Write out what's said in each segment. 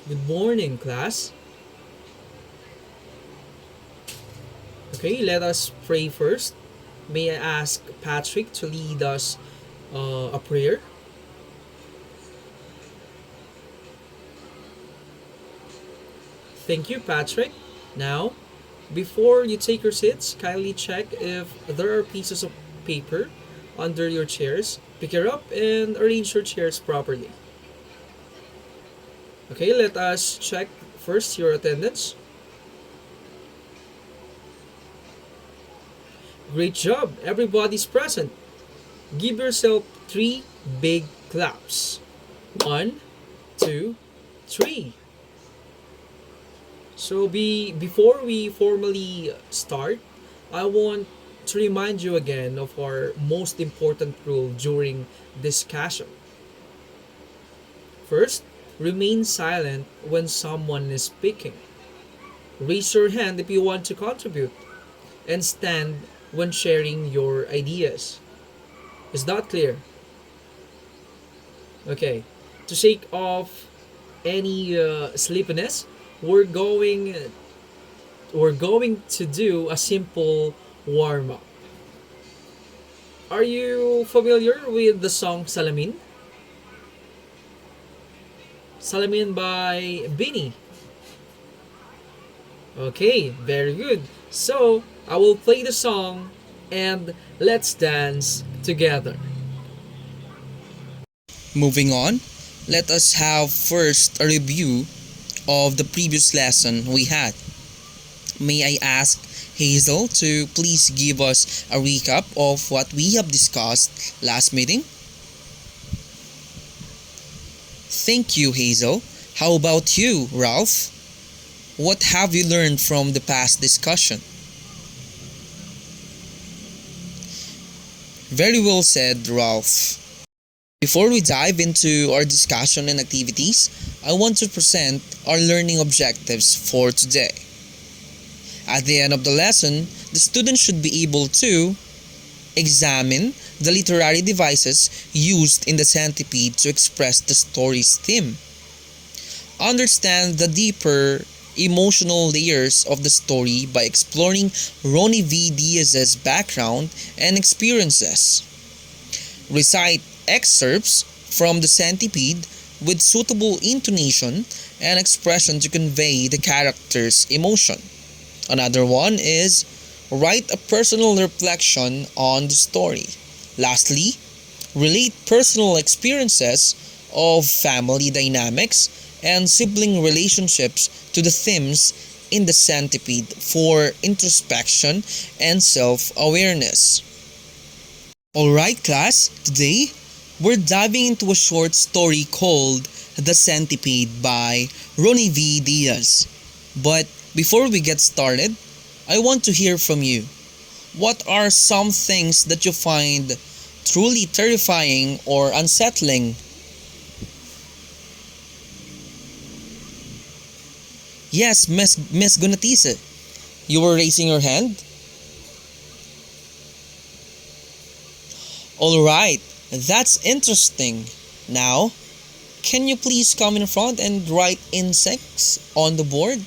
Good morning, class. Okay, let us pray first. May I ask Patrick to lead us a prayer? Thank you, Patrick. Now, before you take your seats, kindly check if there are pieces of paper under your chairs. Pick it up and arrange your chairs properly. Okay, let us check first your attendance. Great job, everybody's present. Give yourself three big claps. One, two, three. Before we formally start, I want to remind you again of our most important rule during discussion. First, remain silent when someone is speaking. Raise your hand if you want to contribute, and stand when sharing your ideas. Is that clear? Okay. To shake off any sleepiness, we're going we're going to do a simple warm up. Are you familiar with the song Salamin? Salamin by Bini. Okay, very good. So, I will play the song and let's dance together. Moving on, let us have first a review of the previous lesson we had. May I ask Hazel to please give us a recap of what we have discussed last meeting? Thank you, Hazel. How about you, Ralph? What have you learned from the past discussion? Very well said, Ralph. Before we dive into our discussion and activities, I want to present our learning objectives for today. At the end of the lesson, the student should be able to examine the literary devices used in the Centipede to express the story's theme, understand the deeper emotional layers of the story by exploring Rony V. Diaz's background and experiences, recite excerpts from the Centipede with suitable intonation and expression to convey the character's emotion. Another one is write a personal reflection on the story. Lastly, relate personal experiences of family dynamics and sibling relationships to the themes in the Centipede for introspection and self-awareness. Alright class, today we're diving into a short story called The Centipede by Rony V. Diaz. But before we get started, I want to hear from you. What are some things that you find truly terrifying or unsettling? Yes, Miss Gunatise, you were raising your hand? Alright, that's interesting. Now, can you please come in front and write insects on the board?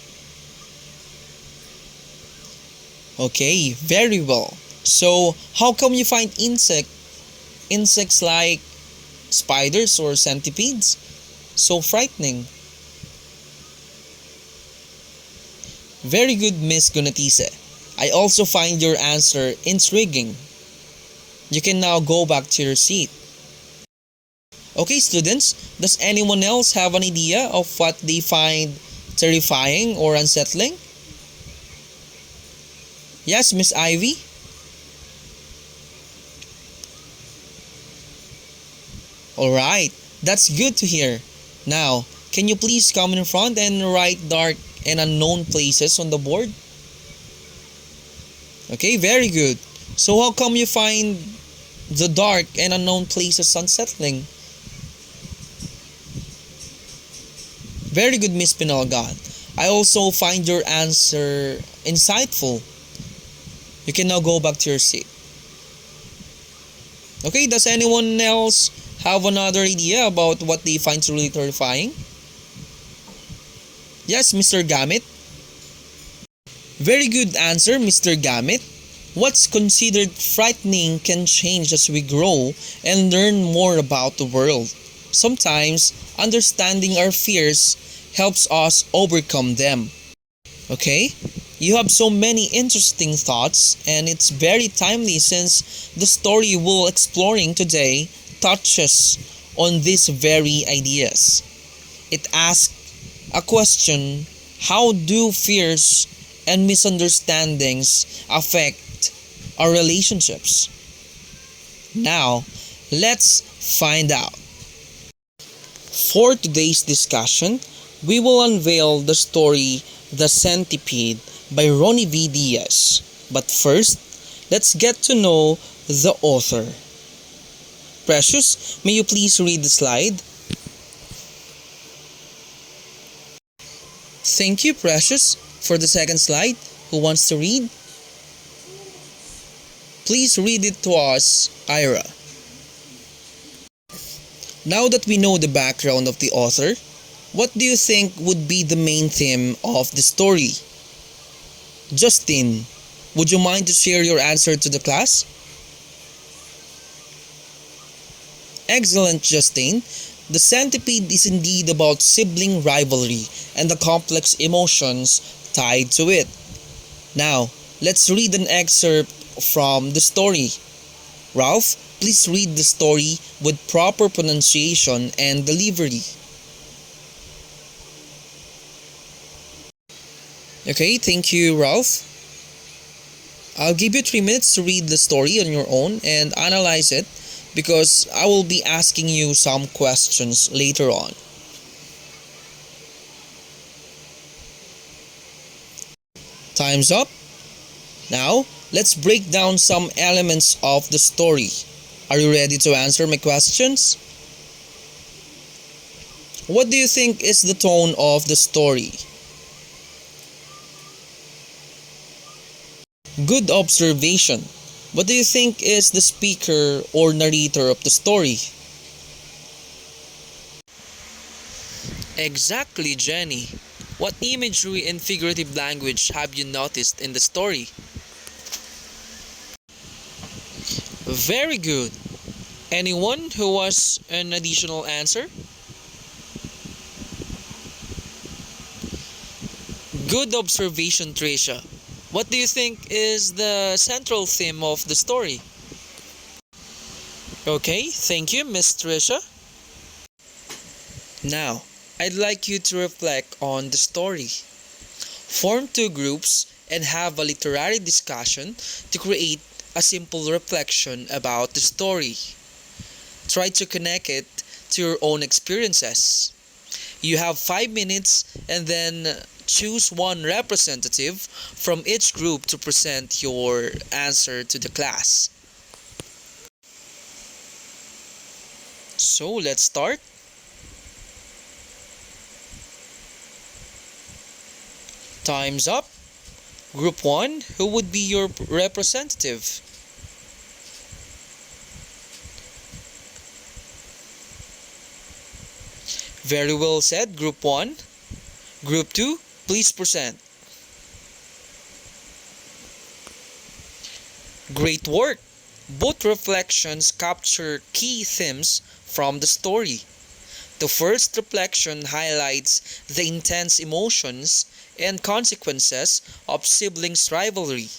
Okay, very well. So, how come you find insects like spiders or centipedes so frightening? Very good, Miss Gunatise. I also find your answer intriguing. You can now go back to your seat. Okay, students, does anyone else have an idea of what they find terrifying or unsettling? Yes, Miss Ivy? Alright, that's good to hear. Now, can you please come in front and write dark and unknown places on the board? Okay, very good. So how come you find the dark and unknown places unsettling? Very good, Miss Pinalgan. I also find your answer insightful. You can now go back to your seat. Okay, does anyone else have another idea about what they find truly terrifying? Yes, Mr. Gamit. Very good answer, Mr. Gamit. What's considered frightening can change as we grow and learn more about the world. Sometimes, understanding our fears helps us overcome them. Okay? You have so many interesting thoughts, and it's very timely since the story we're exploring today touches on these very ideas. It asks a question: how do fears and misunderstandings affect our relationships? Now, let's find out. For today's discussion, we will unveil the story The Centipede by Rony Diaz. But first, let's get to know the author. Precious, may you please read the slide? Thank you, Precious. For the second slide, who wants to read? Please read it to us, Ira. Now that we know the background of the author, what do you think would be the main theme of the story? Justin, would you mind to share your answer to the class? Excellent, Justin. The Centipede is indeed about sibling rivalry and the complex emotions tied to it. Now, let's read an excerpt from the story. Ralph, please read the story with proper pronunciation and delivery. Okay, thank you, Ralph. I'll give you 3 minutes to read the story on your own and analyze it because I will be asking you some questions later on. Time's up. Now, let's break down some elements of the story. Are you ready to answer my questions? What do you think is the tone of the story? Good observation. What do you think is the speaker or narrator of the story? Exactly, Jenny. What imagery and figurative language have you noticed in the story? Very good. Anyone who was an additional answer? Good observation, Tricia. What do you think is the central theme of the story? Okay, thank you, Miss Tricia. Now, I'd like you to reflect on the story. Form two groups and have a literary discussion to create a simple reflection about the story. Try to connect it to your own experiences. You have 5 minutes and then choose one representative from each group to present your answer to the class. So let's start. Time's up. Group 1, who would be your representative? Very well said, Group 1. Group 2, please present. Great work! Both reflections capture key themes from the story. The first reflection highlights the intense emotions and consequences of siblings' rivalry.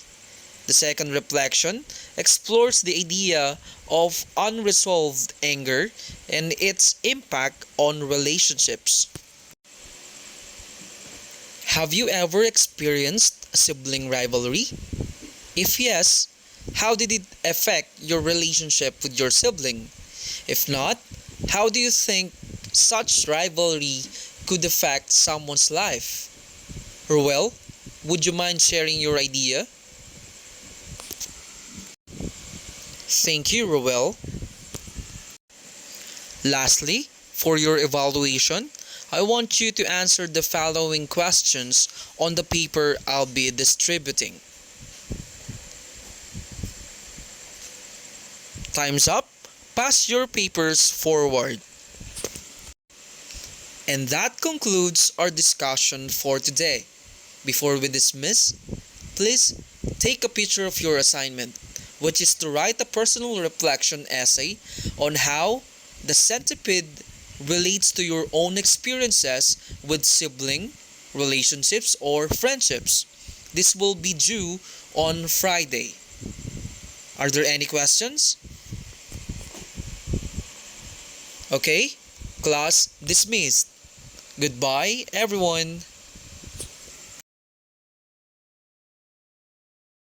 The second reflection explores the idea of unresolved anger and its impact on relationships. Have you ever experienced a sibling rivalry? If yes, how did it affect your relationship with your sibling? If not, how do you think such rivalry could affect someone's life? Ruel, would you mind sharing your idea? Thank you, Ruel. Lastly, for your evaluation, I want you to answer the following questions on the paper I'll be distributing. Time's up. Pass your papers forward. And that concludes our discussion for today. Before we dismiss, please take a picture of your assignment, which is to write a personal reflection essay on how the centipede relates to your own experiences with sibling, relationships, or friendships. This will be due on Friday. Are there any questions? Okay, class dismissed. Goodbye, everyone.